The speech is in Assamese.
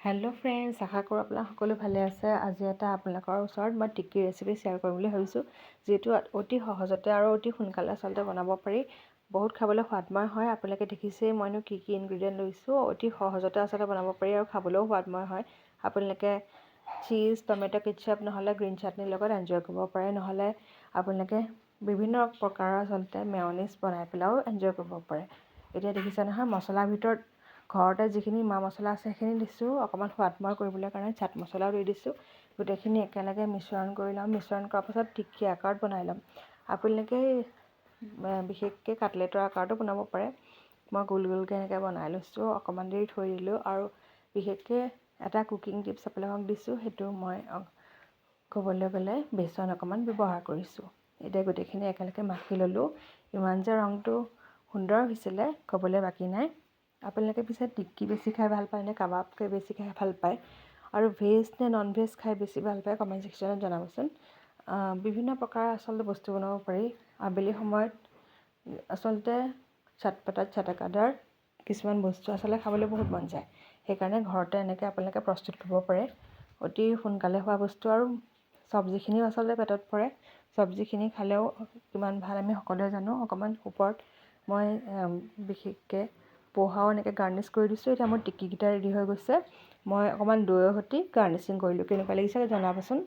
হেল্ল' ফ্ৰেণ্ডছ, আশা কৰোঁ আপোনালোক সকলো ভালে আছে। আজি এটা আপোনালোকৰ ওচৰত মই টিক্কি ৰেচিপি শ্বেয়াৰ কৰিম বুলি ভাবিছোঁ, যিটো অতি সহজতে আৰু অতি সোনকালে আচলতে বনাব পাৰি। বহুত খাবলৈ সোৱাদময় হয়। আপোনালোকে দেখিছেই মইনো কি ইনগ্ৰিডিয়েণ্ট লৈছোঁ। অতি সহজতে আচলতে বনাব পাৰি আৰু খাবলৈও সোৱাদময় হয়। আপোনালোকে চীজ, টমেট' কেটচাপ নহ'লে গ্ৰীণ চাটনিৰ লগত এনজয় কৰিব পাৰে। নহ'লে আপোনালোকে বিভিন্ন প্ৰকাৰৰ আচলতে মেয়নিজ বনাই পেলাইও এনজয় কৰিব পাৰে। এতিয়া দেখিছে নহয়, মছলাৰ ভিতৰত ঘৰতে যিখিনি মা মছলা আছে সেইখিনি দিছোঁ। অকণমান সোৱাদময় কৰিবলৈ কাৰণে চাট মছলাও দি দিছোঁ। গোটেইখিনি একেলগে মিশ্ৰণ কৰি ল'ম। মিশ্ৰণ কৰাৰ পাছত টিক্কি আকাৰত বনাই ল'ম। আপোনালোকে বিশেষকৈ কাটলেটৰ আকাৰতো বনাব পাৰে। মই গোল গোলকৈ এনেকৈ বনাই লৈছোঁ। অকণমান দেৰি থৈ দিলোঁ আৰু বিশেষকৈ এটা কুকিং টিপছ আপোনালোকক দিছোঁ। সেইটো মই ক'বলৈ গ'লে বেচন অকণমান ব্যৱহাৰ কৰিছোঁ। এতিয়া গোটেইখিনি একেলগে মাখি ল'লোঁ। ইমান যে ৰংটো সুন্দৰ হৈছিলে ক'বলৈ বাকী নাই। আপোনালোকে পিছে টিক্কি বেছি খাই ভাল পায় নে কাবাবকৈ বেছি খাই ভাল পায়, আৰু ভেজ নে নন ভেজ খাই বেছি ভাল পায়, কমেণ্ট ছেকশ্যনত জনাবচোন। বিভিন্ন প্ৰকাৰৰ আচলতে বস্তু বনাব পাৰি। আবেলি সময়ত আচলতে চটকাদাৰ কিছুমান বস্তু আচলতে খাবলৈ বহুত মন যায়। সেইকাৰণে ঘৰতে এনেকৈ আপোনালোকে প্ৰস্তুত কৰিব পাৰে। অতি সোনকালে হোৱা বস্তু আৰু চব্জিখিনিও আচলতে পেটত পৰে। চব্জিখিনি খালেও কিমান ভাল আমি সকলোৱে জানো। অকণমান ওপৰত মই বিশেষকৈ পোহাও এনেকৈ গাৰ্নিছ কৰি দিছোঁ। এতিয়া মোৰ টিক্কিকেইটা ৰেডি হৈ গৈছে। মই অকণমান দৈৰ সৈতে গাৰ্নিচিং কৰিলোঁ। কেনেকুৱা লাগিছে জনাবচোন।